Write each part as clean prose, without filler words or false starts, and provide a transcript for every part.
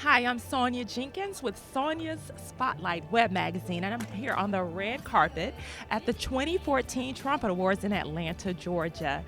Hi, I'm Sonya Jenkins with Sonya's Spotlight web magazine, and I'm here on the red carpet at the 2014 Trumpet Awards in Atlanta, Georgia.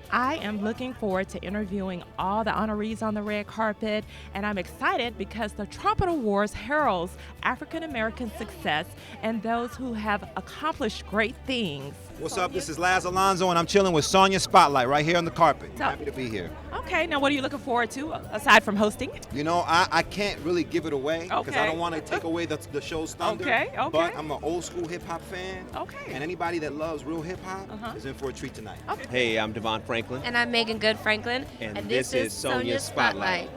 I am looking forward to interviewing all the honorees on the red carpet, and I'm excited because the Trumpet Awards heralds African American success and those who have accomplished great things. What's up? This is Laz Alonso, and I'm chilling with Sonya Spotlight right here on the carpet. So- Happy to be here. Okay, now what are you looking forward to aside from hosting? You know, I can't really give it away because Okay. I don't want to take away the show's thunder. Okay. But I'm an old school hip hop fan. Okay. And anybody that loves real hip hop is in for a treat tonight. Okay. Hey, I'm Devon Franklin. And I'm Megan Good Franklin. And this is Sonya's Spotlight.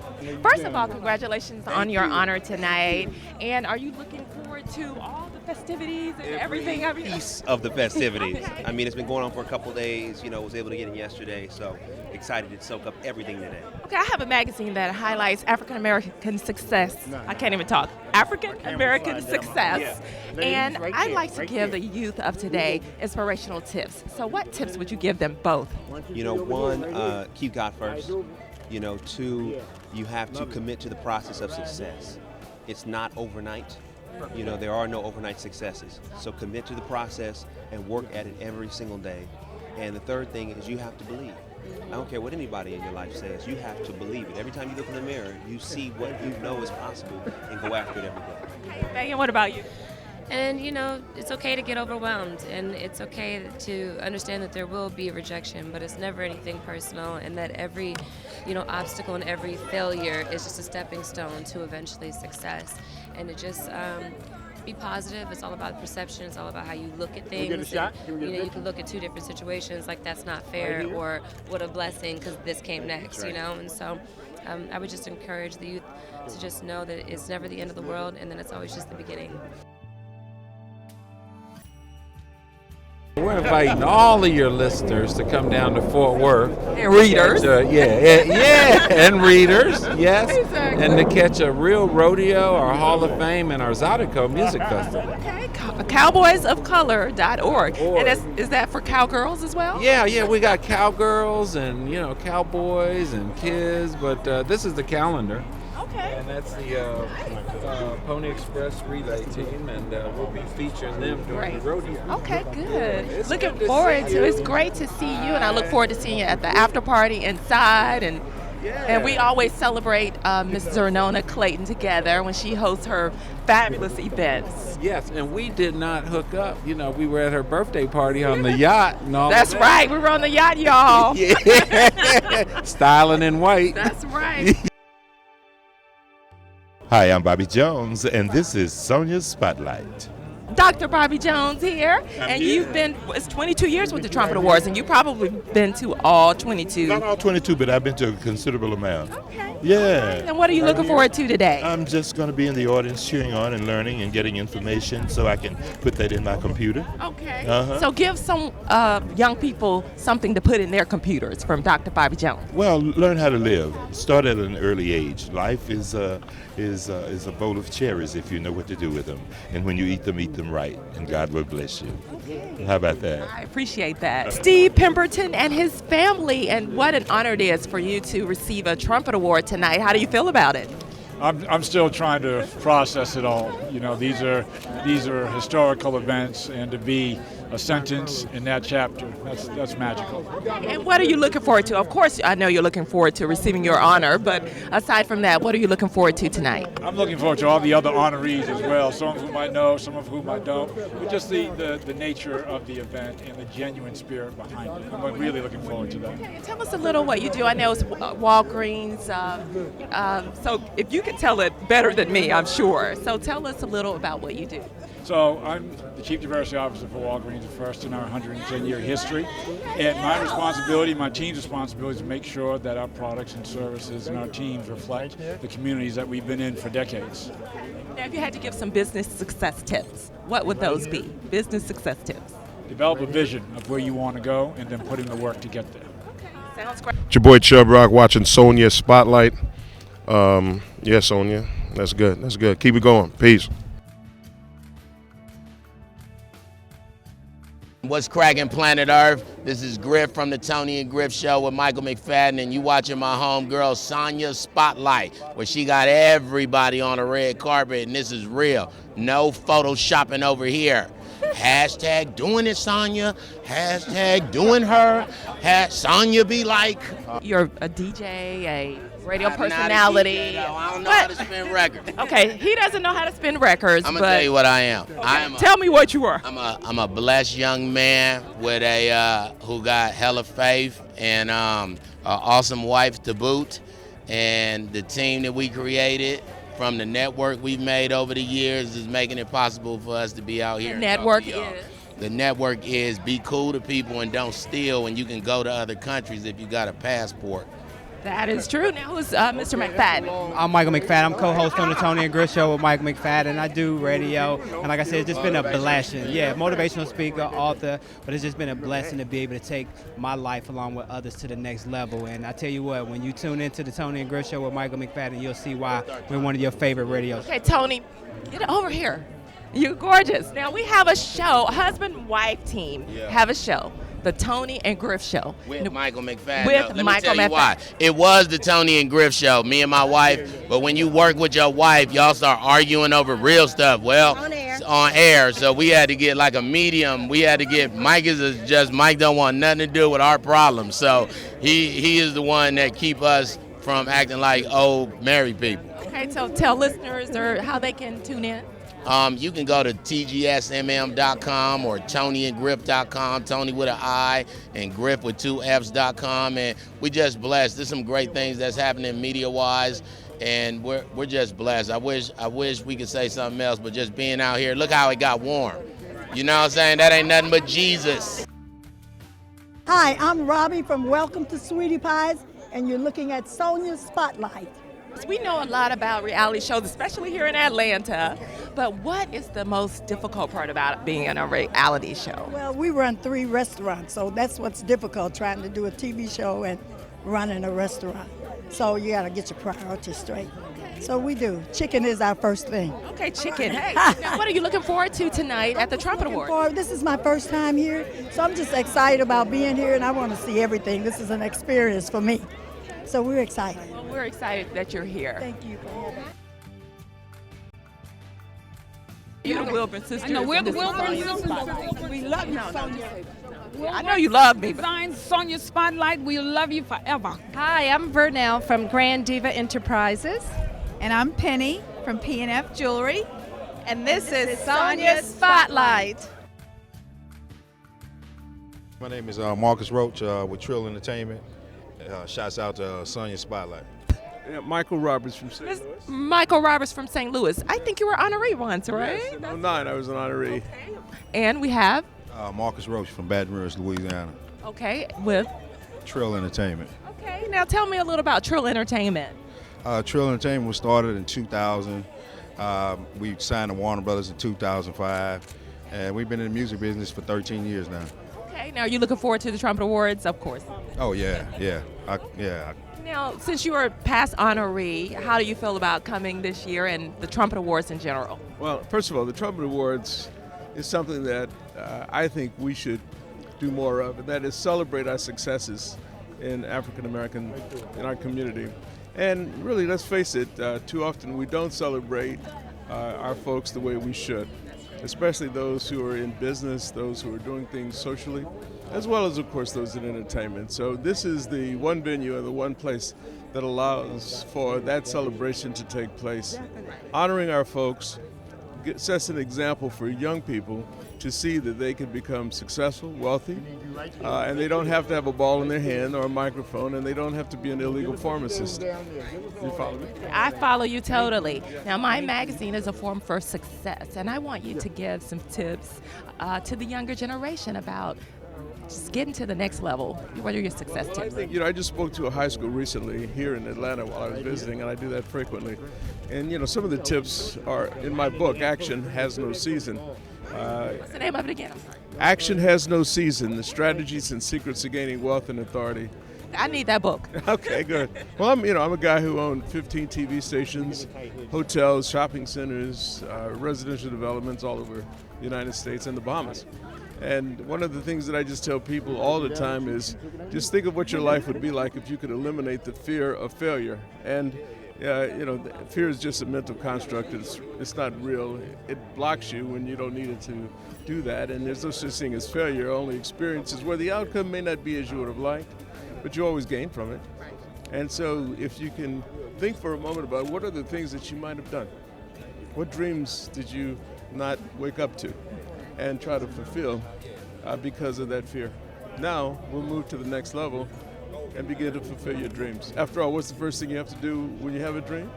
First of all, congratulations on your honor tonight. And are you looking forward to all the festivities and everything? Every piece of the festivities. Okay. I mean, it's been going on for a couple days. You know, was able to get in yesterday, so excited to soak up everything today. Okay, I have a magazine that highlights African American success. I can't even talk. African American success. And I'd like to give the youth of today inspirational tips. So what tips would you give them both? You know, one, keep God first. You know, two, you have to commit to the process of success. It's not overnight. You know, there are no overnight successes. So commit to the process and work at it every single day. And the third thing is you have to believe. I don't care what anybody in your life says, you have to believe it. Every time you look in the mirror, you see what you know is possible and go after it every day. Megan, what about you? And you know, it's okay to get overwhelmed, and it's okay to understand that there will be rejection, but it's never anything personal, and that every, obstacle and every failure is just a stepping stone to eventually success. And to just be positive. It's all about perception. It's all about how you look at things. And, you can look at two different situations like that's not fair, or what a blessing because this came next. And so I would just encourage the youth to just know that it's never the end of the world, and then it's always just the beginning. We're inviting all of your listeners to come down to Fort Worth. And readers. And readers, yes. Exactly. And to catch a real rodeo, our Hall of Fame, and our Zydeco Music Festival. Okay, cowboysofcolor.org. And is that for cowgirls as well? Yeah, we got cowgirls and, cowboys and kids, but this is the calendar. Okay. And that's the Pony Express relay team, and we'll be featuring them during the rodeo. Okay, good. It's Looking good to forward see to you. It's great to see you, and I look forward to seeing you at the after party inside. And we always celebrate Miss Zernona Clayton together when she hosts her fabulous events. Yes, and we did not hook up. We were at her birthday party on the yacht and all That's of right. We were on the yacht, y'all. that. Yeah. Styling in white. That's right. Hi, I'm Bobby Jones, and this is Sonya's Spotlight. Dr. Bobby Jones here, and you've been, it's 22 years with the Trumpet Awards, and you've probably been to all 22. Not all 22, but I've been to a considerable amount. Okay. Yeah. And what are you looking forward to today? I'm just going to be in the audience cheering on and learning and getting information so I can put that in my computer. Okay. Uh-huh. So give some young people something to put in their computers from Dr. Bobby Jones. Well, learn how to live. Start at an early age. Life is a bowl of cherries if you know what to do with them. And when you eat them right, and God will bless you. Okay. How about that? I appreciate that. Steve Pemberton and his family, and what an honor it is for you to receive a Trumpet Award tonight. How do you feel about it? I'm still trying to process it all. These are historical events, and to be a sentence in that chapter, that's magical. And what are you looking forward to? Of course, I know you're looking forward to receiving your honor, but aside from that, what are you looking forward to tonight? I'm looking forward to all the other honorees as well, some of whom I know, some of whom I don't, but just the nature of the event and the genuine spirit behind it. I'm really looking forward to that. Okay, tell us a little what you do. I know it's Walgreens, so if you can tell it better than me, I'm sure. So tell us a little about what you do. So I'm the Chief Diversity Officer for Walgreens, the first in our 110-year history. And my responsibility, my team's responsibility is to make sure that our products and services and our teams reflect the communities that we've been in for decades. Now, if you had to give some business success tips, what would those be? Business success tips. Develop a vision of where you want to go and then put in the work to get there. Okay, sounds great. It's your boy Chub Rock watching Sonya Spotlight. Yeah, Sonya, that's good. That's good. Keep it going. Peace. What's cracking, planet Earth? This is Griff from the Tony and Griff Show with Michael McFadden, and you watching my homegirl Sonya Spotlight, where she got everybody on the red carpet, and this is real. No photoshopping over here. Hashtag doing it, Sonya. Hashtag doing her. Sonya be like. You're a DJ, a radio personality. DJ, I don't know how to spin records. Okay, he doesn't know how to spin records. I'm gonna tell you what I am. Okay, tell me what you are. I'm a blessed young man with who got hella faith and an awesome wife to boot, and the team that we created from the network we've made over the years is making it possible for us to be out here. The network is be cool to people and don't steal, and you can go to other countries if you got a passport. That is true. Now, who's Mr. McFadden? I'm Michael McFadden. I'm co-host on the Tony and Griff Show with Michael McFadden. I do radio, and like I said, it's just been a blessing. Yeah, motivational speaker, author, but it's just been a blessing to be able to take my life along with others to the next level. And I tell you what, when you tune into the Tony and Griff Show with Michael McFadden, you'll see why we're one of your favorite radios. Okay, Tony, get over here. You're gorgeous. Now, we have a show, a husband-wife team have a show. The Tony and Griff Show. With Michael McFadden. Let me tell you why. It was the Tony and Griff Show, me and my wife. But when you work with your wife, y'all start arguing over real stuff. Well, it's on air. So we had to get like a medium. We had to get, Mike don't want nothing to do with our problems. So he is the one that keep us from acting like old married people. Okay, so tell listeners how they can tune in. You can go to tgsmm.com or tonyandgriff.com, Tony with an I and Griff with 2 F's.com, and we just blessed. There's some great things that's happening media-wise, and we're just blessed. I wish we could say something else, but just being out here, look how it got warm. You know what I'm saying? That ain't nothing but Jesus. Hi, I'm Robbie from Welcome to Sweetie Pies, and you're looking at Sonya Spotlight. We know a lot about reality shows, especially here in Atlanta, but what is the most difficult part about being in a reality show? Well, we run 3 restaurants, so that's what's difficult, trying to do a TV show and running a restaurant. So you got to get your priorities straight. So we do. Chicken is our first thing. Okay, chicken. Hey, now what are you looking forward to tonight at the Trumpet Awards? This is my first time here, so I'm just excited about being here, and I want to see everything. This is an experience for me. So we're excited. Well, we're excited that you're here. Thank you for having me. You're the Wilburn sisters. I know, we're the Wilburn sisters. We love you, Sonya. I know you love me. Sonya Spotlight, we love you forever. Hi, I'm Vernell from Grand Diva Enterprises. And I'm Penny from P&F Jewelry. And this is Sonya Spotlight. My name is Marcus Roach with Trill Entertainment. Shouts out to Sonya Spotlight. Yeah, Michael Roberts from St. Louis. Michael Roberts from St. Louis. I think you were honoree once, right? Yes, in 09 I was an honoree. Okay. And we have? Marcus Roach from Baton Rouge, Louisiana. Okay, with? Trill Entertainment. Okay, now tell me a little about Trill Entertainment. Trill Entertainment was started in 2000. We signed to Warner Brothers in 2005. And we've been in the music business for 13 years now. Okay, now are you looking forward to the Trumpet Awards? Of course. Oh, yeah. Now, since you are past honoree, how do you feel about coming this year and the Trumpet Awards in general? Well, first of all, the Trumpet Awards is something that I think we should do more of, and that is celebrate our successes in African American, in our community. And really, let's face it, too often we don't celebrate our folks the way we should, especially those who are in business, those who are doing things socially, as well as, of course, those in entertainment. So this is the one venue and the one place that allows for that celebration to take place. Honoring our folks sets an example for young people to see that they can become successful, wealthy, and they don't have to have a ball in their hand or a microphone, and they don't have to be an illegal pharmacist. You follow me? I follow you totally. Now, my magazine is a forum for success, and I want you to give some tips to the younger generation about just getting to the next level. What are your success tips? I just spoke to a high school recently here in Atlanta while I was visiting, and I do that frequently. And, some of the tips are in my book, Action Has No Season. What's the name of it again? I'm sorry. Action Has No Season, the strategies and secrets of gaining wealth and authority. I need that book. Okay, good. Well, I'm a guy who owned 15 TV stations, hotels, shopping centers, residential developments all over the United States and the Bahamas. And one of the things that I just tell people all the time is just think of what your life would be like if you could eliminate the fear of failure. And fear is just a mental construct. It's not real. It blocks you when you don't need it to do that. And there's no such thing as failure, only experiences where the outcome may not be as you would have liked, but you always gain from it. And so if you can think for a moment about what are the things that you might have done, what dreams did you not wake up to and try to fulfill because of that fear. Now we'll move to the next level and begin to fulfill your dreams. After all, what's the first thing you have to do when you have a dream?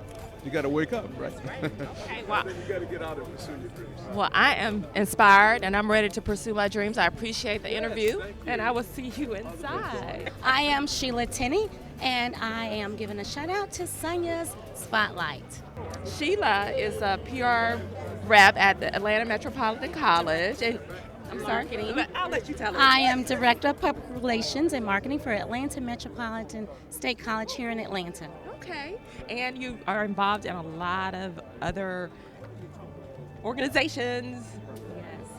You got to wake up, right? Okay, well, you got to get out and pursue your dreams. Well, I am inspired and I'm ready to pursue my dreams. I appreciate the interview and I will see you inside. I am Sheila Tenney and I am giving a shout out to Sonya's Spotlight. Sheila is a PR rep at the Atlanta Metropolitan College. And I'm sorry, I'll let you tell us. I am Director of Public Relations and Marketing for Atlanta Metropolitan State College here in Atlanta. Okay, and you are involved in a lot of other organizations,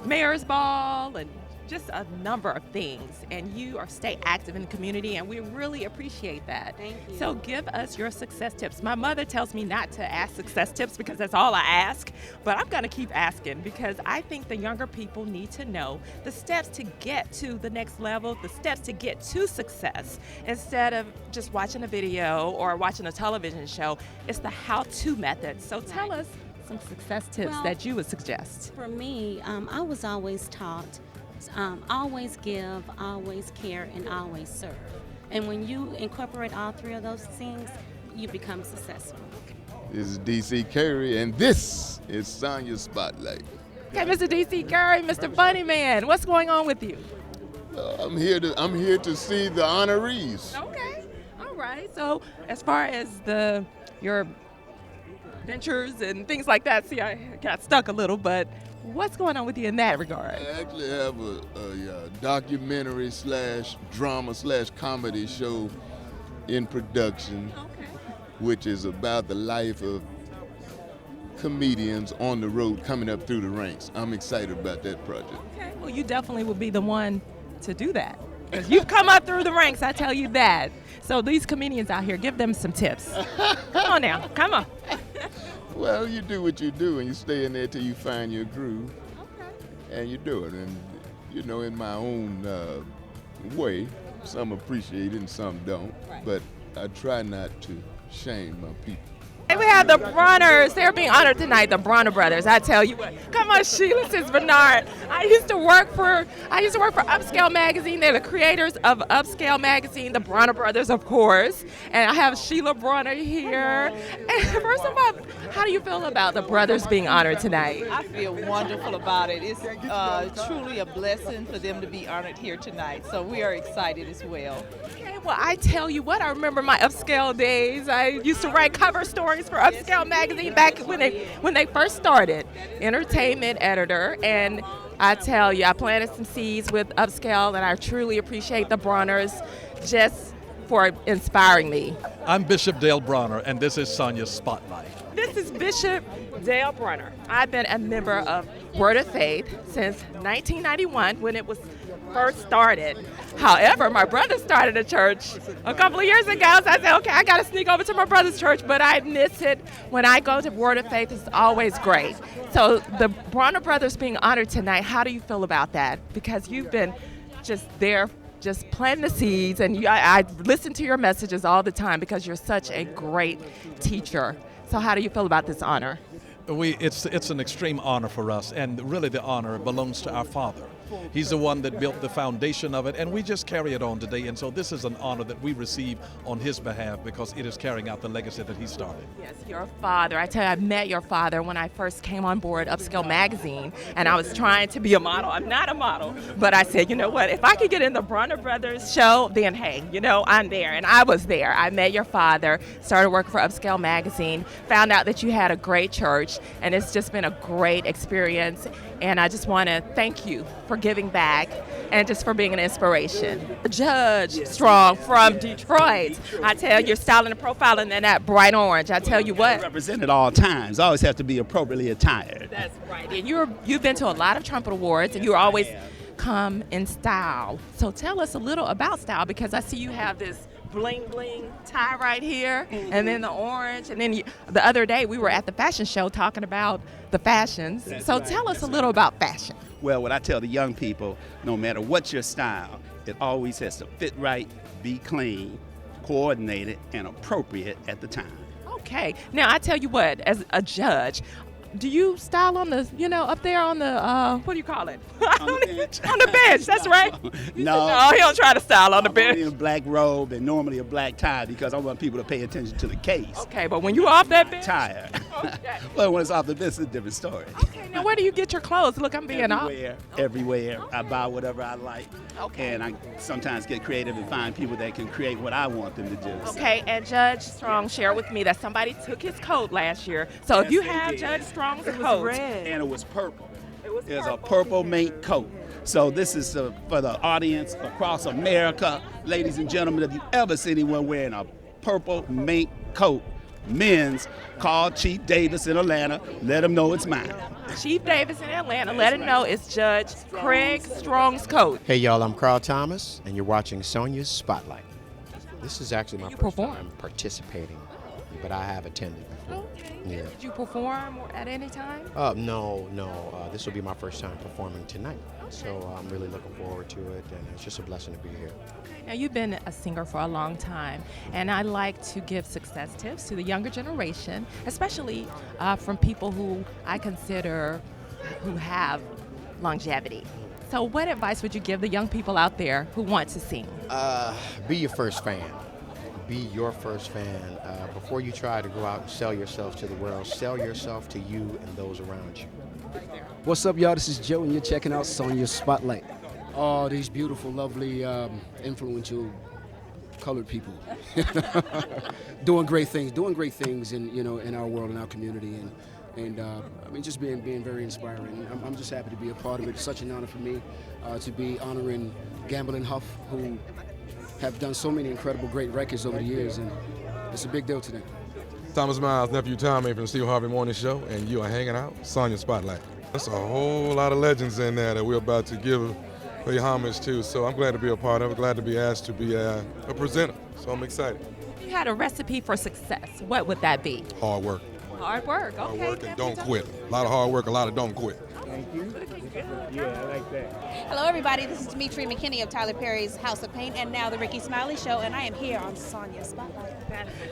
Mayor's Ball, and just a number of things. And you stay active in the community, and we really appreciate that. Thank you. So give us your success tips. My mother tells me not to ask success tips because that's all I ask, but I'm going to keep asking because I think the younger people need to know the steps to get to the next level, the steps to get to success. Instead of just watching a video or watching a television show, it's the how-to method. So tell us some success tips that you would suggest. For me, I was always taught always give, always care, and always serve. And when you incorporate all three of those things, you become successful. This is D.C. Curry, and this is Sonya's Spotlight. Okay, Mr. D.C. Curry, Mr. Funny Man, what's going on with you? I'm here to see the honorees. Okay, all right. So as far as your ventures and things like that, see, I got stuck a little, but what's going on with you in that regard? I actually have a documentary / drama / comedy show in production, which is about the life of comedians on the road coming up through the ranks. I'm excited about that project. Okay, well, you definitely would be the one to do that. Because you've come up through the ranks, I tell you that. So these comedians out here, give them some tips. Come on now, come on. Well, you do what you do, and you stay in there till you find your groove, and you do it. And, in my own way, some appreciate it and some don't, but I try not to shame my people. And we have the Brunners. They're being honored tonight, the Brunner brothers. I tell you what. Come on, Sheila, this is Bernard. I used to work for Upscale Magazine. They're the creators of Upscale Magazine, the Brunner brothers, of course. And I have Sheila Brunner here. And first of all, how do you feel about the brothers being honored tonight? I feel wonderful about it. It's truly a blessing for them to be honored here tonight. So we are excited as well. Okay, well, I tell you what, I remember my Upscale days. I used to write cover stories for Upscale Magazine back when they first started, entertainment editor, and I tell you, I planted some seeds with Upscale, and I truly appreciate the Brunners just for inspiring me. I'm Bishop Dale Bronner, and this is Sonya's Spotlight. This is Bishop Dale Brunner. I've been a member of Word of Faith since 1991 when it was first started. However, my brother started a church a couple of years ago, so I said, okay, I got to sneak over to my brother's church, but I miss it. When I go to Word of Faith, it's always great. So the Brunner brothers being honored tonight, how do you feel about that? Because you've been just there, just planting the seeds, and I listen to your messages all the time because you're such a great teacher. So how do you feel about this honor? It's an extreme honor for us, and really the honor belongs to our Father. He's the one that built the foundation of it, and we just carry it on today. And so this is an honor that we receive on his behalf because it is carrying out the legacy that he started. Yes, your father. I tell you, I met your father when I first came on board Upscale Magazine, and I was trying to be a model. I'm not a model, but I said, you know what, if I could get in the Brunner Brothers show, then hey, I'm there. And I was there. I met your father, started working for Upscale Magazine, found out that you had a great church, and it's just been a great experience. And I just want to thank you for giving back and just for being an inspiration. Judge Strong from Detroit. I tell you, your styling and profiling in that bright orange. I tell you what. Represent at all times. I always have to be appropriately attired. That's right. And you've been to a lot of Trumpet Awards, and you're always come in style. So tell us a little about style, because I see you have this bling bling tie right here, and then the orange, and then the other day we were at the fashion show talking about the fashions. So tell us a little about fashion. Well, what I tell the young people, no matter what your style, it always has to fit right, be clean, coordinated, and appropriate at the time. Okay. Now I tell you what, as a judge, do you style on the, up there on the, what do you call it? On the bench. On the bench, that's right. No, he don't try to style on the I'm bench. only in a black robe and normally a black tie because I want people to pay attention to the case. Okay, but when you off that bench? Tire. Well, when it's off the bench, it's a different story. Okay, now where do you get your clothes? Look, I'm being off. Everywhere. I buy whatever I like. Okay. And I sometimes get creative and find people that can create what I want them to do. Okay, and Judge Strong shared with me that somebody took his coat last year. So if you have Judge Strong's coat. And it was purple. It was a purple mink coat. So this is for the audience across America. Ladies and gentlemen, if you ever see anyone wearing a purple mink coat, men's, call Chief Davis in Atlanta. Let him know it's mine. Chief Davis in Atlanta, let him know it's Judge Craig Strong's coat. Hey y'all, I'm Carl Thomas, and you're watching Sonya's Spotlight. This is actually my first time participating, but I have attended before. Yeah. Did you perform at any time? No. This will be my first time performing tonight. So I'm really looking forward to it, and it's just a blessing to be here. Now, you've been a singer for a long time, and I like to give success tips to the younger generation, especially from people who I consider who have longevity. So what advice would you give the young people out there who want to sing? Be your first fan. Be your first fan. Before you try to go out and sell yourself to the world, sell yourself to you and those around you. What's up, y'all? This is Joe, and you're checking out Sonya's Spotlight. Oh, these beautiful, lovely, influential colored people. doing great things in our world, in our community, and I mean, just being very inspiring. I'm just happy to be a part of it. It's such an honor for me to be honoring Gamble and Huff, who have done so many incredible, great records over the years, and it's a big deal today. Thomas Miles, nephew Tommy from the Steve Harvey Morning Show, and you are hanging out Sonya Spotlight. There's a whole lot of legends in there that we're about to pay homage to, so I'm glad to be a part of it, glad to be asked to be a presenter, so I'm excited. If you had a recipe for success, what would that be? Hard work. Hard work, okay. Hard work and don't quit. A lot of hard work, a lot of don't quit. Thank you. Yeah, I like that. Hello, everybody. This is Demetri McKinney of Tyler Perry's House of Pain and now The Ricky Smiley Show, and I am here on Sonya's Spotlight.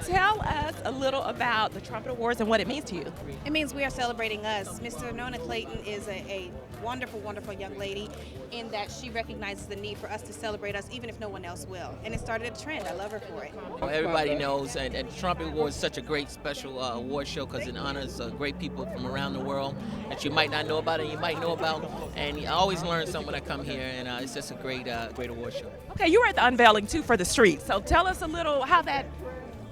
Tell us a little about the Trumpet Awards and what it means to you. It means we are celebrating us. Mr. Nona Clayton is a wonderful, wonderful young lady in that she recognizes the need for us to celebrate us even if no one else will. And it started a trend. I love her for it. Everybody knows, and the Trumpet Awards is such a great special award show because it honors great people from around the world that you might not know about and you might know about. And I always learn something when I come here, and it's just a great award show. Okay, you were at the unveiling too for the street. So tell us a little how that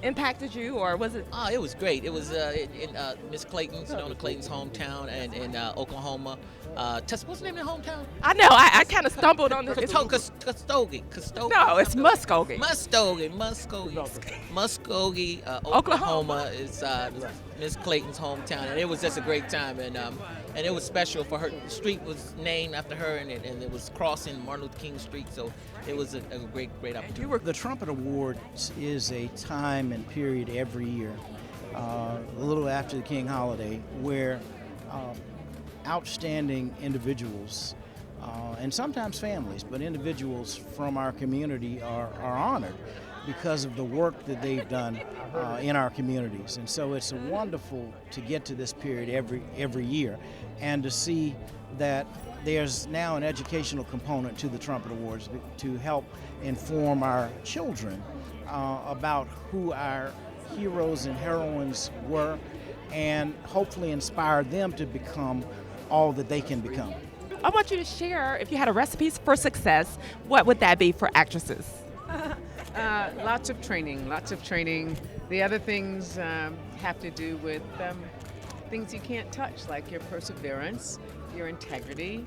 impacted you, or was it? Oh, it was great. It was in Miss Clayton's, Nona Clayton's hometown, and in Oklahoma. What's the name of the hometown? I know. I kind of stumbled on the. It's Muskogee. No, it's Muskogee. Muskogee, Oklahoma is Miss Clayton's hometown, and it was just a great time, and it was special for her. The street was named after her, and it was crossing Martin Luther King Street, so it was a great opportunity. The Trumpet Awards is a time and period every year, a little after the King holiday, where outstanding individuals, and sometimes families, but individuals from our community are honored because of the work that they've done in our communities. And so it's wonderful to get to this period every year and to see that there's now an educational component to the Trumpet Awards to help inform our children about who our heroes and heroines were, and hopefully inspire them to become all that they can become. I want you to share, if you had a recipe for success, what would that be for actresses? Lots of training. The other things have to do with things you can't touch, like your perseverance, your integrity,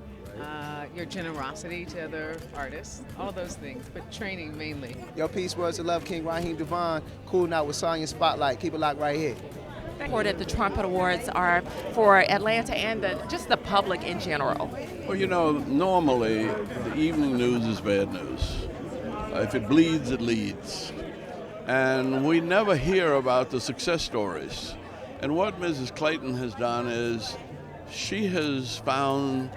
your generosity to other artists, all those things, but training mainly. Your peace words to love, King Raheem Devon, cooling out with Sonya's Spotlight. Keep it locked right here. At the Trumpet Awards are for Atlanta and just the public in general? Well, normally the evening news is bad news. If it bleeds, it leads. And we never hear about the success stories. And what Mrs. Clayton has done is she has found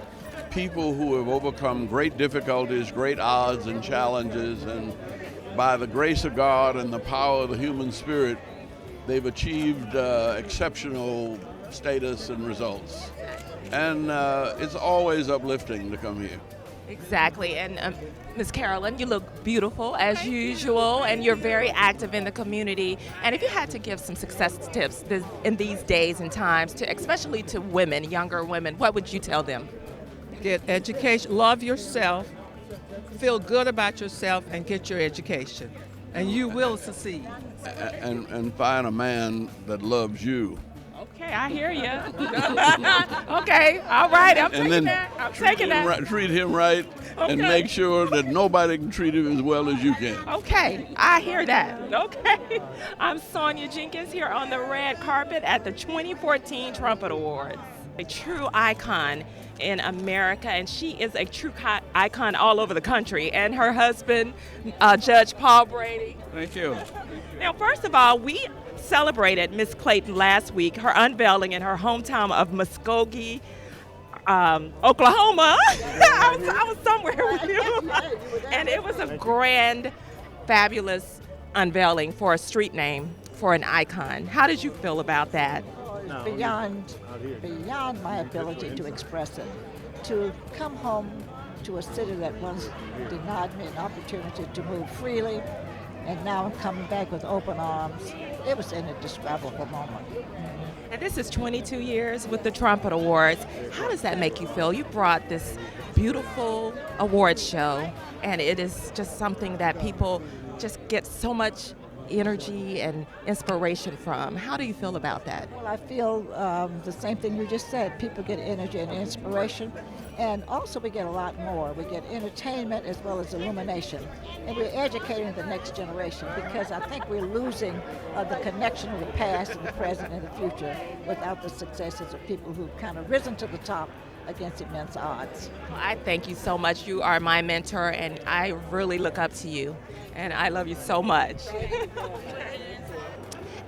people who have overcome great difficulties, great odds and challenges, and by the grace of God and the power of the human spirit, they've achieved exceptional status and results. And it's always uplifting to come here. Exactly. And Ms. Carolyn, you look beautiful as usual, and you're very active in the community. And if you had to give some success tips in these days and times, especially to women, younger women, what would you tell them? Get education, love yourself, feel good about yourself, and get your education. And you will succeed. And find a man that loves you. Okay, I hear you. Okay, all right, I'm taking that. I'm taking that. Treat him right, and make sure that nobody can treat him as well as you can. Okay, I hear that. Okay. I'm Sonya Jenkins here on the red carpet at the 2014 Trumpet Awards. A true icon in America, and she is a true icon all over the country. And her husband, Judge Paul Brady. Thank you. Now, first of all, we celebrated Miss Clayton last week, her unveiling in her hometown of Muskogee, Oklahoma. I was somewhere with you. And it was a grand, fabulous unveiling for a street name, for an icon. How did you feel about that? Beyond my ability to express it, to come home to a city that once denied me an opportunity to move freely, and now I'm coming back with open arms. It was an indescribable moment. And this is 22 years with the Trumpet Awards. How does that make you feel? You brought this beautiful awards show, and it is just something that people just get so much energy and inspiration from. How do you feel about that? Well, I feel the same thing you just said. People get energy and inspiration, and also we get a lot more. We get entertainment as well as illumination, and we're educating the next generation, because I think we're losing the connection of the past and the present and the future without the successes of people who've kind of risen to the top against immense odds. Well, I thank you so much. You are my mentor, and I really look up to you, and I love you so much.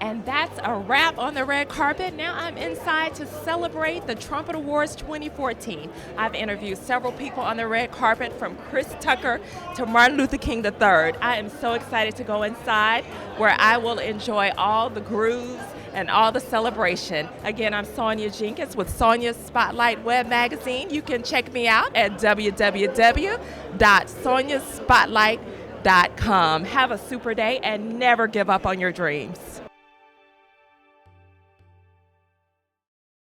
And that's a wrap on the red carpet. Now I'm inside to celebrate the Trumpet Awards 2014. I've interviewed several people on the red carpet, from Chris Tucker to Martin Luther King III. I am so excited to go inside, where I will enjoy all the grooves and all the celebration. Again, I'm Sonya Jenkins with Sonya's Spotlight Web Magazine. You can check me out at www.sonyaspotlight.com. Have a super day and never give up on your dreams.